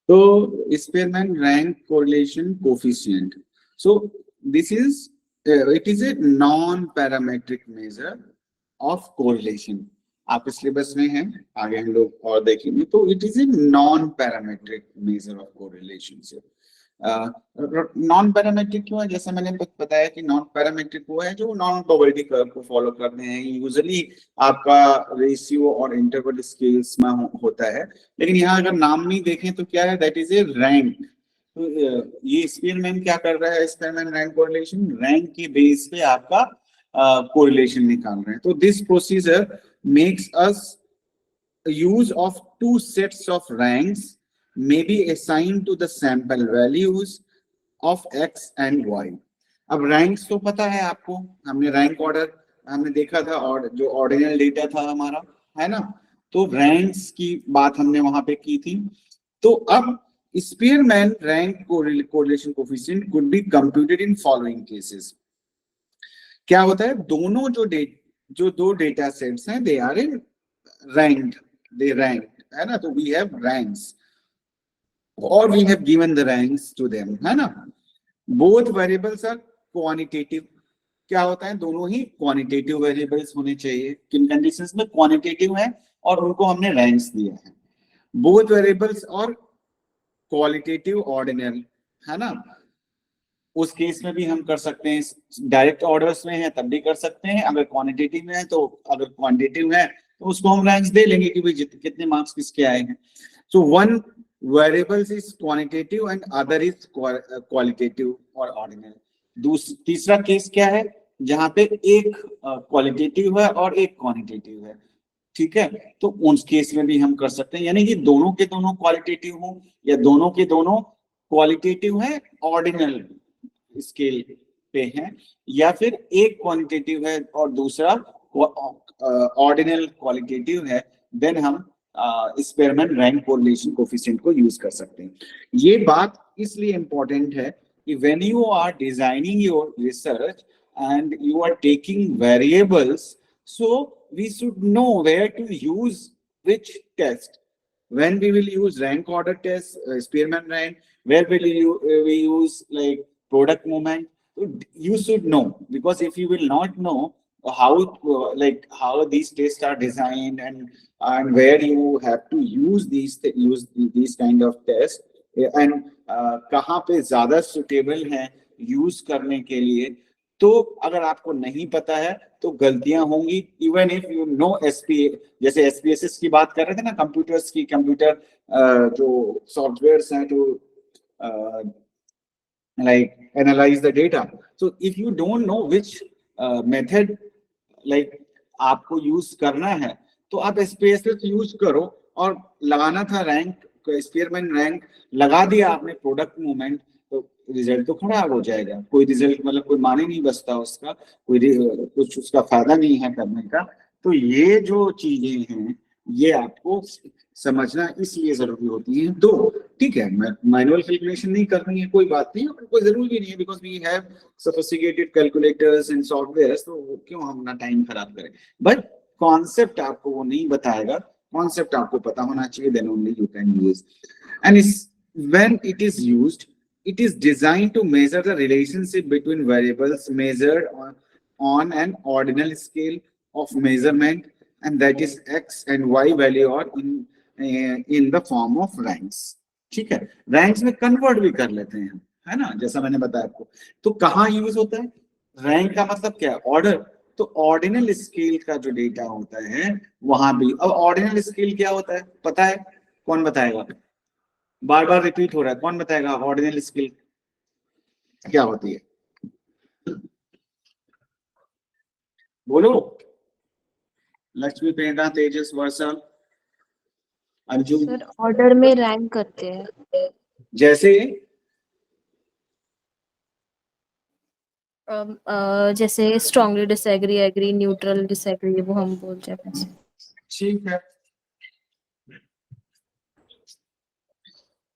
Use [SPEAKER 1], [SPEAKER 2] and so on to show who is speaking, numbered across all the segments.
[SPEAKER 1] तो Spearman rank correlation coefficient, so this is it is a non parametric measure of correlation. आपके syllabus में है, आगे हम लोग और देखेंगे। तो it is a non parametric measure of correlation. Non parametric क्यों है? जैसे मैंने बताया कि नॉन पैरामेट्रिक वो है जो नॉन प्रोबेबिलिटी कर्व को फॉलो करते हैं। यूजुअली आपका रेशियो और इंटरवल स्केल्स में होता है, लेकिन यहाँ अगर नाम नहीं देखें तो क्या है, दैट इज ए रैंक। तो ये स्पेयरमैन क्या कर रहा है, स्पेयरमैन रैंक कोरिलेशन, रैंक के बेस पे आपका कोरिलेशन निकाल रहे हैं। तो this procedure makes us use of two sets of ranks may be assigned to the sample values of x and y। अब रैंक्स तो पता है आपको, हमने रैंक ऑर्डर हमने देखा था, और जो ऑर्डिनल डेटा था हमारा, है ना। तो रैंक्स की बात हमने वहां पे की थी। तो अब Spearman rank correlation coefficient could be computed in following cases. क्या होता है, दोनों जो दो डेटा सेट्स हैं, they are in ranked, they ranked, है ना। तो we have ranks or we have given the ranks to them, है ना। both variables are quantitative। क्या होता है, दोनों ही quantitative variables होने चाहिए। किन कंडीशंस में quantitative है और उनको हमने ranks दिया है। both variables और qualitative ordinal, है ना। उस केस में भी हम कर सकते हैं, डायरेक्ट ऑर्डर्स में है तब भी कर सकते हैं। अगर क्वांटिटेटिव में है तो, अगर क्वांटिटेटिव है तो उसको हम रैंक्स दे लेंगे कि भाई कितने मार्क्स किसके आए हैं। So one variables is quantitative and other is qualitative और ऑर्डिनल। तीसरा केस क्या है, जहां पे एक क्वालिटेटिव है और एक क्वांटिटेटिव है, ठीक है। तो उस केस में भी हम कर सकते हैं, यानी कि दोनों के दोनों क्वालिटेटिव हो या दोनों के दोनों क्वालिटेटिव है ऑर्डिनल स्केल पे है, या फिर एक क्वांटिटेटिव है और दूसरा ऑर्डिनल क्वालिटेटिव है, देन हम स्पेयरमैन रैंक कोरिलेशन कोफिशिएंट को यूज कर सकते हैं। ये बात इसलिए इंपॉर्टेंट है कि when you are designing your research and you are taking variables, so we should know where to use which test, when we will use rank order test, Spearman rank, where will we use like product movement. So you should know, because if you will not know how how these tests are designed and where you have to use these kind of tests, and कहाँ पे ज्यादा suitable है use करने के लिए, तो अगर आपको नहीं पता है तो गलतियां होंगी। Even if you know SP, जैसे एसपीएसएस की बात कर रहे थे ना, कंप्यूटर्स की, कंप्यूटर जो सॉफ्टवेयर्स हैं to like analyze the data, so if you don't know which method like आपको यूज करना है, तो आप एसपीएसएस यूज करो। और लगाना था रैंक, स्पेयरमैन रैंक लगा दिया आपने प्रोडक्ट मूवमेंट, तो रिजल्ट तो खराब हो जाएगा। कोई रिजल्ट मतलब कोई माने नहीं बसता उसका, कुछ उसका फायदा नहीं है करने का। तो ये जो चीजें हैं ये आपको समझना इसलिए जरूरी होती है। दो, ठीक है, मैनुअल कैलकुलेशन नहीं करनी है, कोई बात नहीं, और कोई जरूरी भी नहीं है, because we have sophisticated calculators and softwares, तो क्यों हम अपना टाइम खराब करें। बट कॉन्सेप्ट आपको वो नहीं बताएगा, कॉन्सेप्ट आपको पता होना चाहिए, then only you can use. And when it is used, it is designed to measure the relationship between variables measured on an ordinal scale of measurement, and that is x and y value or in the form of ranks। ठीक है, ranks में convert भी कर लेते हैं, है ना, जैसा मैंने बताया आपको। तो कहाँ यूज होता है रैंक का, मतलब क्या है, ऑर्डर। तो ऑर्डिनल स्केल का जो डेटा होता है वहां भी। अब ऑर्डिनल स्केल क्या होता है पता है, कौन बताएगा? बार बार रिपीट हो रहा है, कौन बताएगा ऑर्डिनल स्केल क्या होती है? बोलो। लक्ष्मी, प्रेरणा, तेजस, वर्षा, अर्जुन।
[SPEAKER 2] सर ऑर्डर में रैंक करते हैं।
[SPEAKER 1] जैसे
[SPEAKER 2] जैसे strongly disagree, agree, neutral, disagree, वो हम बोलते हैं।
[SPEAKER 1] ठीक है,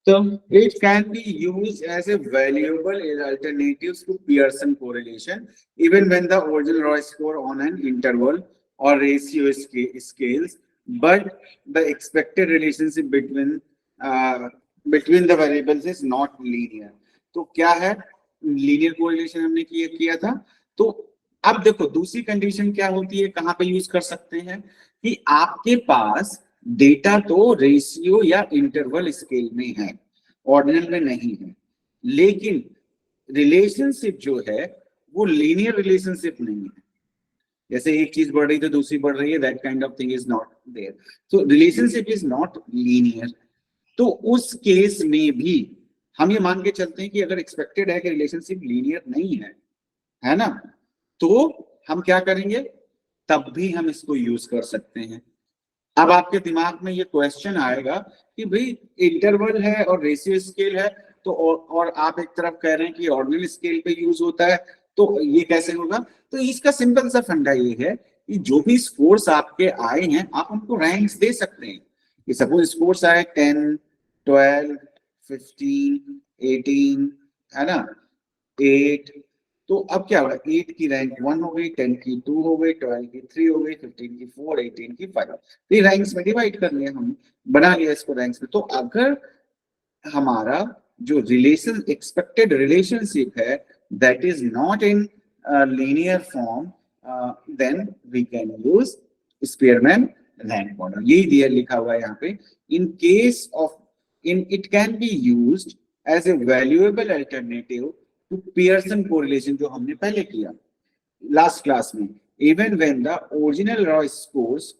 [SPEAKER 1] so it can be used as a valuable alternative to Pearson correlation, even when the original raw score on an interval or ratio scales, but the expected relationship between between the variables is not linear. तो क्या है, linear correlation हमने किया था। तो अब देखो दूसरी कंडीशन क्या होती है, कहां पे यूज कर सकते हैं, कि आपके पास डेटा तो रेशियो या इंटरवल स्केल में है, ऑर्डिनल में नहीं है, लेकिन रिलेशनशिप जो है वो लीनियर रिलेशनशिप नहीं है। जैसे एक चीज बढ़ रही तो दूसरी बढ़ रही है, that kind of thing is not there. तो रिलेशनशिप इज नॉट लीनियर। तो उस केस में भी हम ये मान के चलते हैं कि अगर एक्सपेक्टेड है कि रिलेशनशिप लीनियर नहीं है ना, तो हम क्या करेंगे, तब भी हम इसको यूज कर सकते हैं। अब आपके दिमाग में ये क्वेश्चन आएगा कि भाई इंटरवल है और रेशियो स्केल है, तो और आप एक तरफ कह रहे हैं कि ऑर्डिनल स्केल पे यूज होता है, तो ये कैसे होगा। तो इसका सिंपल सा फंडा ये है कि जो भी स्कोर्स आपके आए हैं आप उनको रैंक्स दे सकते हैं। कि सपोज स्कोर्स आए 10, 12, 15, 18, है ना, 8, तो अब क्या होगा, 8 की रैंक 1 हो गई, 10 की 2 हो गई, 12 की 3 हो गई, 15 की 4, 18 की 5। ये रैंक्स में डिवाइड कर लिया, हम बना लिया इसको रैंक्स में। तो अगर हमारा जो रिलेशन एक्सपेक्टेड रिलेशनशिप है that is not in linear form, then we can use Spearman rank model. यही दिया लिखा हुआ है यहाँ पे, in case of in it can be used as a valuable alternative to Pearson correlation, जो हमने पहले किया लास्ट क्लास में। Even when the original raw scores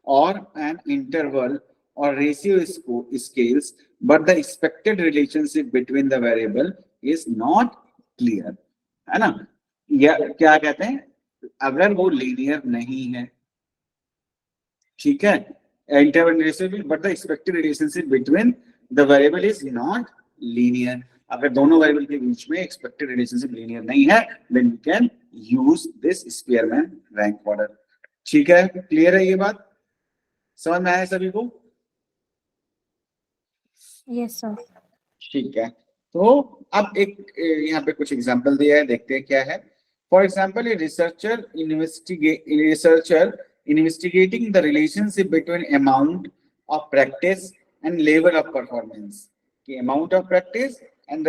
[SPEAKER 1] or an interval or ratio scales, but the expected relationship between the variable is not clear, है ना। या क्या कहते हैं, अगर वो लीनियर नहीं है, ठीक है, interval relationship but the expected relationship between the variable is not linear, अगर दोनों वेरिएबल के बीच में एक्सपेक्टेड रिलेशनशिप लीनियर नहीं है, then we can use this Spearman rank model। ठीक है, क्लियर है ये बात, समझ में आया सभी को।
[SPEAKER 2] Yes sir.
[SPEAKER 1] ठीक है, तो अब एक यहाँ पे कुछ एग्जांपल दिया है, देखते हैं क्या है। For example, researcher investigating the relationship between amount of practice and level of performance, कि amount of practice and the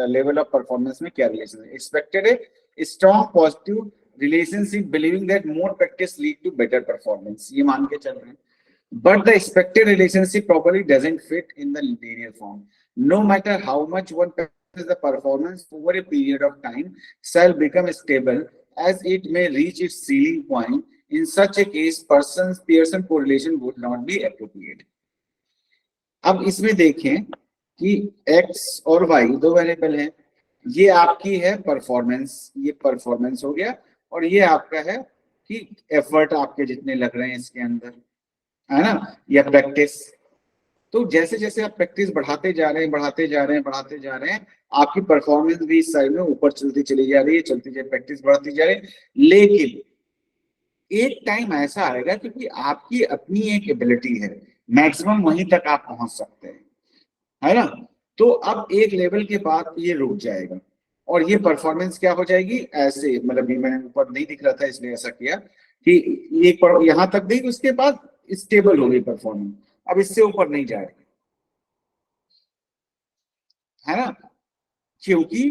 [SPEAKER 1] level of performance में क्या रिलेशन है। एक्सपेक्टेड है strong positive relationship, believing that more practice lead to better performance, ये मान के चल रहे हैं। But the expected relationship probably doesn't fit in the linear form. No matter how much one practices, the performance over a period of time shall become stable as it may reach its ceiling point. In such a case, Pearson correlation would not be appropriate. अब इसमें देखें कि x और y दो variable हैं, ये आपकी है परफॉर्मेंस, ये परफॉर्मेंस हो गया, और ये आपका है कि एफर्ट आपके जितने लग रहे हैं इसके अंदर, है ना, या प्रैक्टिस। तो जैसे जैसे आप प्रैक्टिस बढ़ाते जा रहे हैं, आपकी परफॉर्मेंस भी इस साइड में ऊपर चलती चली जा रही है, चलती जाए, प्रैक्टिस बढ़ती जा रही है। लेकिन एक टाइम ऐसा आएगा क्योंकि आपकी अपनी एक एबिलिटी है, मैक्सिमम वहीं तक आप पहुंच सकते हैं, है ना। तो अब एक लेवल के बाद ये रुक जाएगा और ये परफॉर्मेंस क्या हो जाएगी, ऐसे, मतलब ये मैंने ऊपर नहीं दिख रहा था इसलिए ऐसा किया कि ये यहां तक गई, उसके बाद स्टेबल हो गई परफॉर्मेंस, अब इससे ऊपर नहीं जाएगी, है ना। क्योंकि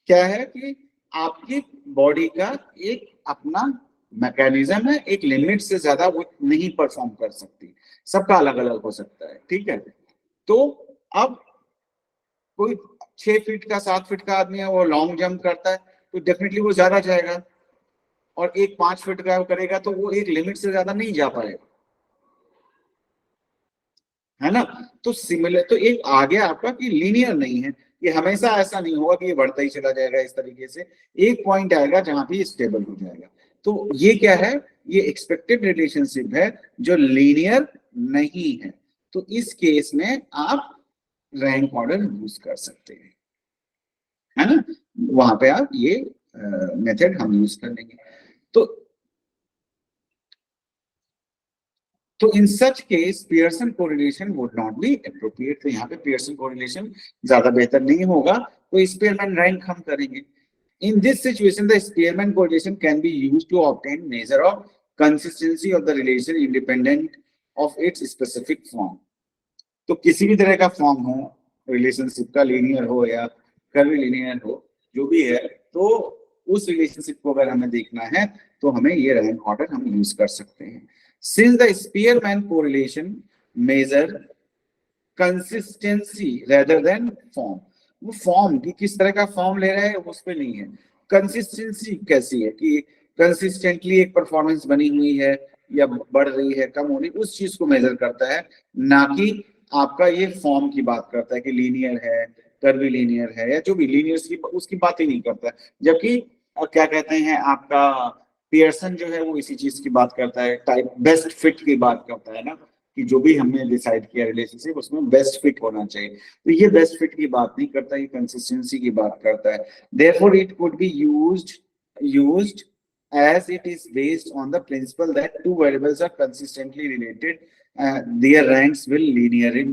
[SPEAKER 1] क्या है कि आपकी बॉडी का एक अपना मैकेनिज्म है, एक लिमिट से ज्यादा वो नहीं परफॉर्म कर सकती, सबका अलग अलग हो सकता है, ठीक है। तो अब कोई 6 फीट का 7 फीट का आदमी है, वो लॉन्ग जंप करता है तो डेफिनेटली वो ज्यादा जाएगा, और एक 5 फीट का करेगा तो वो एक लिमिट से ज्यादा नहीं जा पाएगा, है ना। तो सिमिलर, तो एक आ गया आपका कि लीनियर नहीं है, ये हमेशा ऐसा नहीं होगा कि ये बढ़ता ही चला जाएगा इस तरीके से, एक पॉइंट आएगा जहां पे स्टेबल हो जाएगा। तो ये क्या है, ये एक्सपेक्टेड रिलेशनशिप है जो लीनियर नहीं है। तो इस केस में आप रैंक मॉडल यूज कर सकते हैं, है ना, वहां पे आप ये मेथड हम यूज कर लेंगे। तो in such case Pearson correlation would not be appropriate. तो यहाँ पे पियर्सन कोरिलेशन ज्यादा बेहतर नहीं होगा, तो स्पीयरमैन रैंक हम करेंगे। In this situation, the Spearman correlation can be used to obtain measure of consistency of the relation independent of its specific form. तो किसी भी तरह का फॉर्म हो रिलेशनशिप का, लीनियर हो या कर्वी लीनियर हो, जो भी है, तो उस रिलेशनशिप को अगर हमें देखना है तो हमें ये रैंक ऑर्डर हम यूज कर सकते हैं। Since the Spearman correlation measure consistency rather than form, वो फॉर्म की किस तरह का फॉर्म ले रहा है उस पे नहीं है, कंसिस्टेंसी कैसी है कि कंसिस्टेंटली एक परफॉर्मेंस बनी हुई है या बढ़ रही है, कम हो रही, उस चीज को मेजर करता है, ना कि आपका ये फॉर्म की बात करता है कि लीनियर है, कर्वी लीनियर है, या जो भी लीनियर की उसकी बात ही नहीं करता है। जबकि क्या कहते हैं आपका पियर्सन जो है वो इसी चीज की बात करता है, टाइप बेस्ट फिट की बात करता है ना, कि जो भी हमने डिसाइड किया रिलेशनशिप उसमें बेस्ट फिट होना चाहिए। तो ये बेस्ट फिट की बात नहीं करता, ये कंसिस्टेंसी की बात करता है। therefore it could be used as it is based on the principle that two variables are consistently related, their ranks will linearly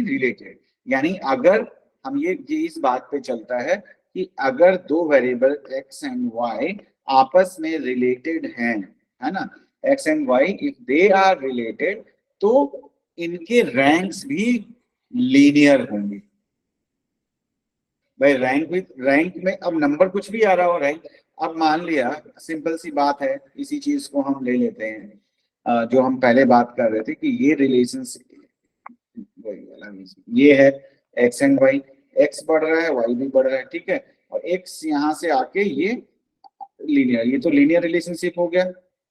[SPEAKER 1] related। यानी अगर हम ये इस बात पे चलता है कि अगर दो वेरिएबल x एंड y आपस में रिलेटेड हैं, है ना, x and y if they are related, तो इनके रैंक्स भी लीनियर होंगे। भाई रैंक में अब नंबर कुछ भी आ रहा हो रैंक, अब मान लिया सिंपल सी बात है, इसी चीज को हम ले लेते हैं जो हम पहले बात कर रहे थे कि ये रिलेशनशिप ये है एक्स एंड वाई, एक्स बढ़ रहा है वाई भी बढ़ रहा है, ठीक है, और एक्स यहाँ से आके ये लीनियर, ये तो लीनियर रिलेशनशिप हो गया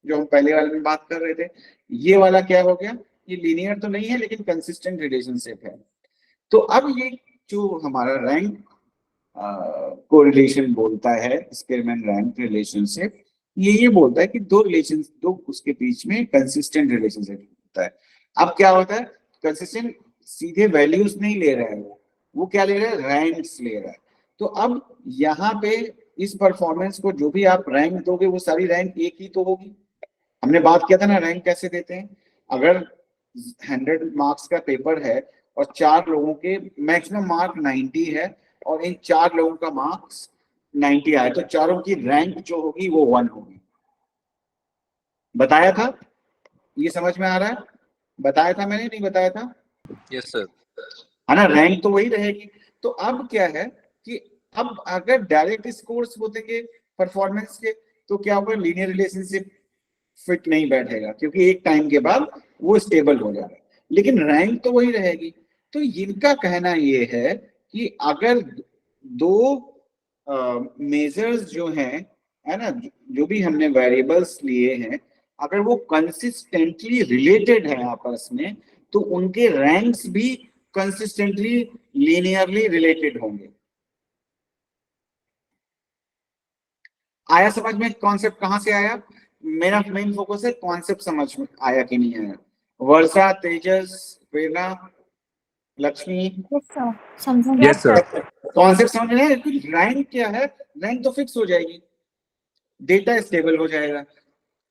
[SPEAKER 1] जो हम पहले वाले में बात कर रहे थे। ये वाला क्या हो गया, ये लीनियर तो नहीं है लेकिन कंसिस्टेंट रिलेशनशिप है। तो अब ये जो हमारा रैंक कोरिलेशन बोलता है, स्पीयरमैन रैंक रिलेशनशिप, ये बोलता है कि दो उसके बीच में कंसिस्टेंट रिलेशनशिप होता है। अब क्या होता है, कंसिस्टेंट सीधे वैल्यूज नहीं ले रहा है, वो क्या ले रहा है, रैंक्स ले रहा है। तो अब यहाँ पे इस परफॉर्मेंस को जो भी आप रैंक दोगे वो सारी रैंक एक ही तो होगी। हमने बात किया था ना रैंक कैसे देते हैं, अगर 100 मार्क्स का पेपर है और 4 लोगों के मैक्सिमम मार्क 90 है और इन 4 लोगों का मार्क्स 90 आए, तो चारों की रैंक जो होगी वो 1 होगी। बताया था, ये समझ में आ रहा है, बताया था मैंने, नहीं बताया था?
[SPEAKER 3] Yes sir.
[SPEAKER 1] है ना, रैंक तो वही रहेगी। तो अब क्या है कि अब अगर डायरेक्ट स्कोर्स बोलेंगे परफॉर्मेंस के, तो क्या होगा, लीनियर रिलेशनशिप फिट नहीं बैठेगा, क्योंकि एक टाइम के बाद वो स्टेबल हो जाएगा, लेकिन रैंक तो वही रहेगी। तो इनका कहना ये है कि अगर दो मेजर्स जो हैं, है ना, जो भी हमने वेरिएबल्स लिए हैं, अगर वो कंसिस्टेंटली रिलेटेड है आपस में, तो उनके रैंक्स भी कंसिस्टेंटली लीनियरली रिलेटेड होंगे। आया समझ में, कॉन्सेप्ट कहां से आया? मेरा मेन फोकस है कॉन्सेप्ट समझ में आया कि नहीं आया। वर्षा, तेजस, प्रेरणा, लक्ष्मी,
[SPEAKER 2] समझा
[SPEAKER 3] यस सर।
[SPEAKER 1] कॉन्सेप्ट समझ रहे हैं? रैंक क्या है, रैंक तो फिक्स हो जाएगी, डेटा स्टेबल हो जाएगा।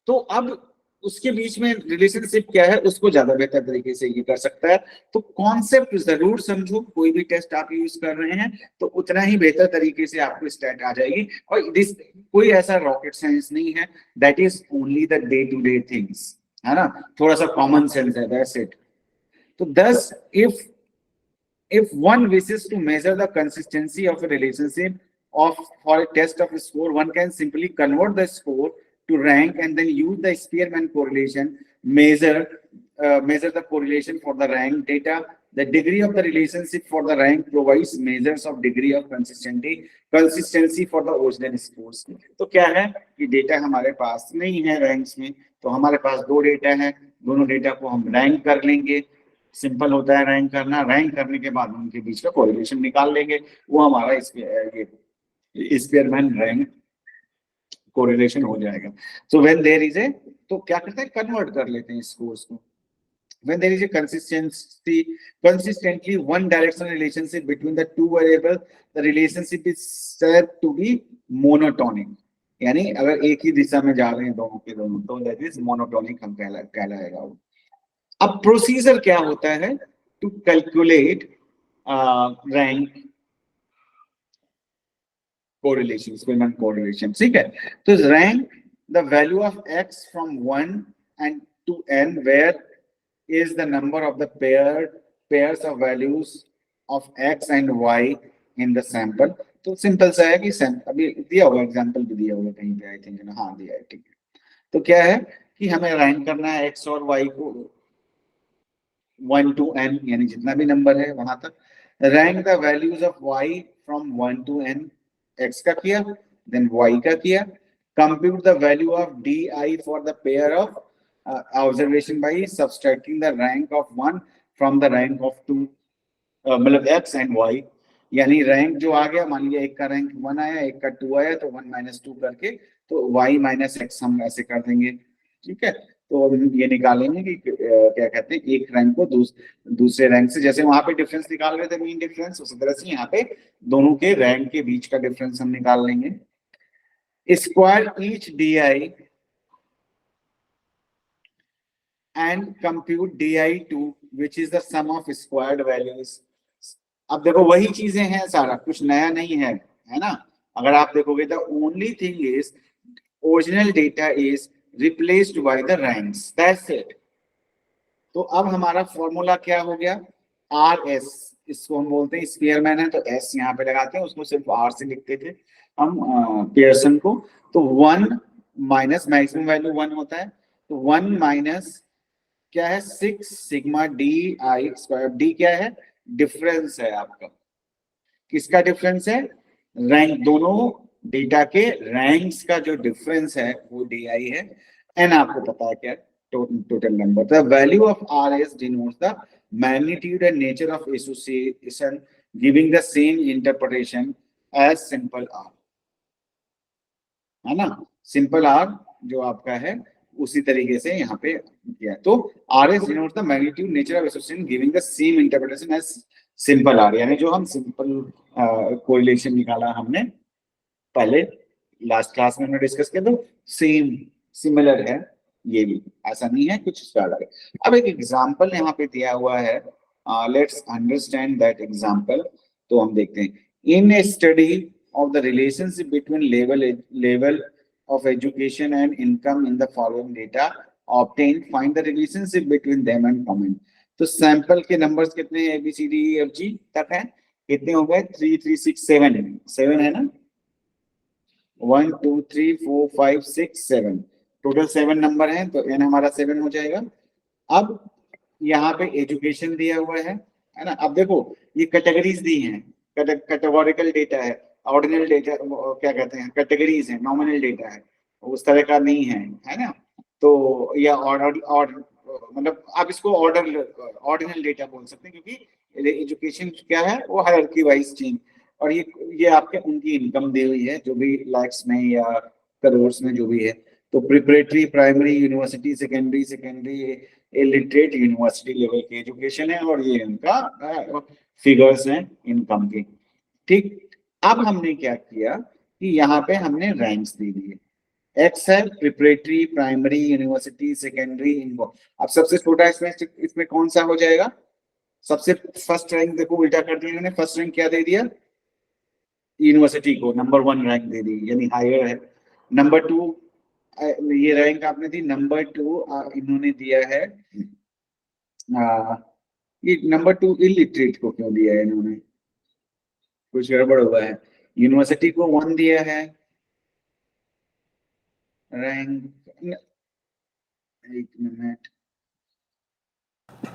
[SPEAKER 1] तो अब उसके बीच में रिलेशनशिप क्या है उसको ज्यादा बेहतर तरीके से ये कर सकता है। तो कॉन्सेप्ट जरूर समझो, कोई भी टेस्ट आप यूज कर रहे हैं तो उतना ही बेहतर तरीके से आपको स्टैट आ जाएगी। और दिस कोई ऐसा रॉकेट साइंस नहीं है, that is only the day to day things, है ना, थोड़ा सा कॉमन सेंस है, दैट्स इट। तो thus if one wishes to measure the consistency of a relationship of for a test of a score, one can simply convert the score to rank and then use the Spearman correlation measure the correlation for the rank data. The degree of the relationship for the rank provides measures of degree of consistency for the original scores. तो क्या है कि data हमारे पास नहीं है ranks में, तो हमारे पास दो डेटा है, दोनों डेटा को हम रैंक कर लेंगे। सिंपल होता है रैंक करना, रैंक करने के बाद उनके बीच का कोरिलेशन निकाल लेंगे, वो हमारा स्पीयरमैन रैंक कोरिलेशन हो जाएगा। So when there is a, तो क्या करते हैं, कन्वर्ट कर लेते हैं स्कोर्स को। When there is a consistently one directional relationship between the two variables, the relationship is said to be monotonic. यानी अगर एक ही दिशा में जा रहे हैं दोनों के दोनों, तो that is monotonic हम कहलाएगा वो। अब प्रोसीजर क्या होता है to calculate rank correlation, Spearman correlation, ठीक है। तो rank the value of x from 1 and to n where is the number of the pairs of values of x and y in the sample। तो simple सा है कि अभी दिया हुआ एग्जांपल भी दिया हुआ कहीं पे, आई थिंक ना, हाँ दिया है, ठीक है। तो क्या है कि हमें रैंक करना है x और y को 1 to n, यानी जितना भी नंबर है वहां तक। Rank the values of y from 1 to n, x का किया, देन y का किया। Compute the value of di for the pair of observation bye subtracting the rank of 1 from the rank of 2, मतलब x and y। यानी rank जो आ गया, मान लिया एक का रैंक 1 आया, एक का 2 आया, तो 1 माइनस 2 करके तो y माइनस x हम ऐसे कर देंगे, ठीक है। तो अब ये निकालेंगे कि क्या कहते हैं, एक रैंक को दूसरे रैंक से, जैसे वहां पे डिफरेंस निकाल रहे थे मीन डिफरेंस, उसी तरह से यहाँ पे दोनों के रैंक के बीच का डिफरेंस हम निकाल लेंगे। Square each di and compute di2 which is the sum of squared values। अब देखो वही चीजें हैं, सारा कुछ नया नहीं है ना। अगर आप देखोगे the only thing is original data is replaced by the ranks, that's it. तो अब हमारा फॉर्मूला क्या हो गया, आर एस, इसको हम बोलते हैं स्पीयरमैन है तो एस यहाँ पे लगाते हैं, उसको सिर्फ आर से लिखते थे हम पियर्सन को। तो 1 माइनस मैक्सिमम वैल्यू 1 होता है, तो 1 माइनस क्या है 6 sigma D I square. D क्या है, डिफरेंस है आपका, किसका डिफरेंस है, रैंक, दोनों डेटा के रैंक्स का जो डिफरेंस है वो डी आई है। एन आपको पता है क्या, total number। The value of RS denotes the magnitude and nature of association, giving the same interpretation as simple R, है ना। सिंपल R जो आपका है उसी तरीके से यहाँ पे किया। तो RS denotes the magnitude, nature of association, giving the same interpretation as simple R, यानी जो हम सिंपल कोरिलेशन निकाला हमने पहले लास्ट क्लास में हमने डिस्कस किया, तो सेम सिमिलर है ये भी, ऐसा नहीं है कुछ इसका अलग है। अब एक एग्जांपल यहाँ पे दिया हुआ है, लेट्स अंडरस्टैंड दैट एग्जांपल। तो हम देखते हैं, in a study of the relationship between level of education and income in the following data obtain, find the relationship between them and comment. तो सैंपल के नंबर्स कितने हैं, ABCDEFG तक है, कितने हो गए 3 3 6 7 है ना, 1 2 3 4 5 6 7, टोटल 7 नंबर है, तो n हमारा 7 हो जाएगा। अब यहाँ पे एजुकेशन दिया हुआ है ना। अब देखो ये कैटेगरीज दी हैं, कैटेगोरिकल डेटा है, ऑर्डिनल डेटा क्या कहते हैं, कैटेगरीज है, नॉमिनल डेटा है, उस तरह का नहीं है ना। तो या ऑर्डर मतलब आप इसको ऑर्डिनल डेटा बोल सकते हैं, क्योंकि एजुकेशन क्या है वो हायरार्की वाइज चेंज। और ये आपके उनकी इनकम दी हुई है, जो भी लाख्स में या करोड़ में जो भी है। तो preparatory, primary, university, secondary illiterate university level की एजुकेशन है, और ये उनका फिगर्स हैं इनकम के, ठीक। अब हमने क्या किया कि यहाँ पे हमने रैंक्स दे दिए, एक्स है प्रिपरेटरी, प्राइमरी, यूनिवर्सिटी, सेकेंडरी, इनको। अब सबसे छोटा इसमें कौन सा हो जाएगा, सबसे फर्स्ट रैंक देखो उल्टा कर दिया इन्होंने, फर्स्ट रैंक क्या दे दिया, यूनिवर्सिटी को नंबर 1 रैंक दे दी, यानी हायर है। नंबर 2 ये रैंक आपने दी, नंबर 2 इन्होंने दिया है, ये नंबर 2 इलिटरेट को क्यों दिया है इन्होंने, कुछ गड़बड़ हुआ है। यूनिवर्सिटी को 1 दिया है रैंक, एक मिनट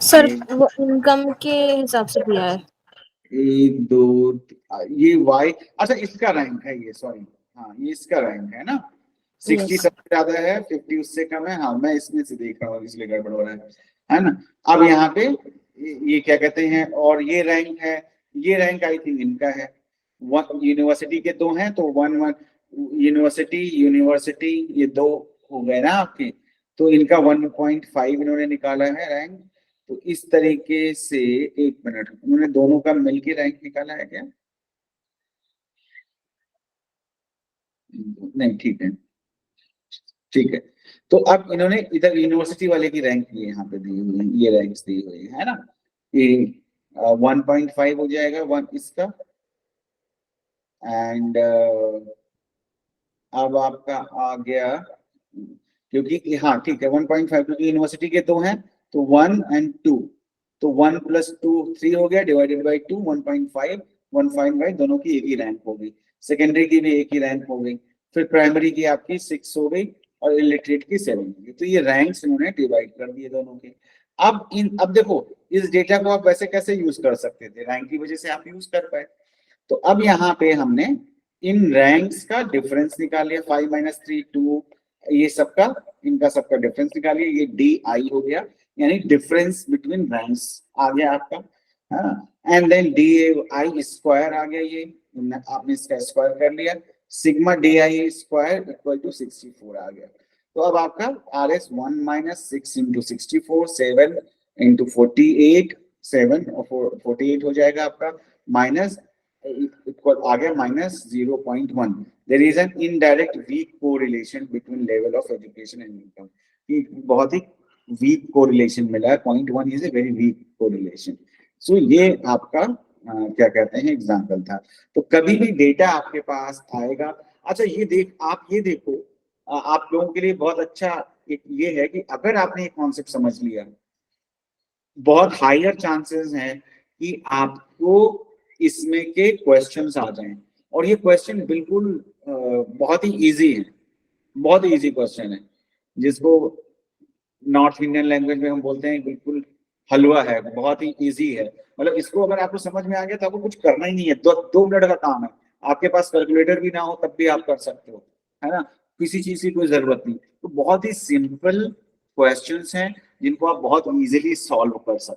[SPEAKER 2] सर वो इनकम के हिसाब से दिया है।
[SPEAKER 1] 1 2 ये y, अच्छा इसका रैंक है ये, सॉरी हाँ ये इसका रैंक है ना, 60
[SPEAKER 2] Yes.
[SPEAKER 1] सबसे ज्यादा है, 50 उससे कम है। हाँ मैं इसमें से देख रहा हूँ इसलिए गड़बड़ हो रहा है ना। अब यहाँ पे ये क्या कहते हैं, और ये रैंक है, ये रैंक आई थिंक इनका है, यूनिवर्सिटी के 2 हैं, तो 1 यूनिवर्सिटी ये 2 हो गए ना आपके, तो इनका 1.5 इन्होंने निकाला है रैंक। तो इस तरीके से, एक मिनट, उन्होंने दोनों का मिलके रैंक निकाला है क्या, नहीं ठीक है, ठीक है। तो अब इन्होंने इधर यूनिवर्सिटी वाले की रैंक ये यहाँ पे दी हुई है, ये रैंक्स दी हुई है ना, ये 1.5 हो जाएगा 1 इसका। एंड अब आपका आ गया क्योंकि हाँ ठीक है 1.5 क्योंकि यूनिवर्सिटी के दो हैं तो 1 and 2, तो 1 + 2 3 हो गया डिवाइडेड बाई 2 1.5 1.5 दोनों की एक ही रैंक हो गई, सेकेंडरी की भी एक ही रैंक हो गई, फिर प्राइमरी की आपकी 6 हो गई और इलिटरेट की 7 हो गई। तो ये रैंक्स इन्होंने डिवाइड कर दिए दोनों के। अब देखो इस डेटा को आप वैसे कैसे यूज कर सकते थे, रैंक की वजह से आप यूज कर पाए। तो अब यहाँ पे हमने इन रैंक्स का डिफरेंस निकाल लिया 5 - 3 2, ये सबका इनका सबका डिफरेंस निकालिए, ये DI हो गया यानी डिफरेंस बिटवीन रैंक्स आ गया आपका, एंड देन DI स्क्वायर आ गया, ये आपने इसका स्क्वायर कर लिया, sigma DI square equal to 64 आ गया। तो अब आपका RS 1 - 6 × 64 7 × 48 7 और 48 हो जाएगा आपका, माइनस इक्वल आ गया -0.1। There is an indirect weak correlation between level of education and income, बहुत ही वीक कोरिलेशन मिला है, 0.1 is a very weak correlation. So ये आपका क्या कहते हैं एग्जांपल था। तो कभी भी डेटा आपके पास आएगा, अच्छा ये देखो आप लोगों के लिए बहुत अच्छा एक ये है कि अगर आपने एक कॉन्सेप्ट समझ लिया, बहुत हायर चांसेस हैं कि आपको इसमें के क्वेश्चंस आ जाएं, और ये क्वेश्चन बिल्कुल बहुत ही इजी है, बहुत इजी क्वेश्चन है, जिसको नॉर्थ इंडियन लैंग्वेज में हम बोलते हैं बिल्कुल हलवा है, बहुत ही इजी है। मतलब इसको अगर आपको समझ में आ गया तो आपको कुछ करना ही नहीं है, 2 मिनट का काम है, आपके पास कैलकुलेटर भी ना हो तब भी आप कर सकते हो, है ना, किसी चीज की कोई जरूरत नहीं। तो बहुत ही सिंपल क्वेश्चंस हैं जिनको आप बहुत इजीली सॉल्व कर सकते हो।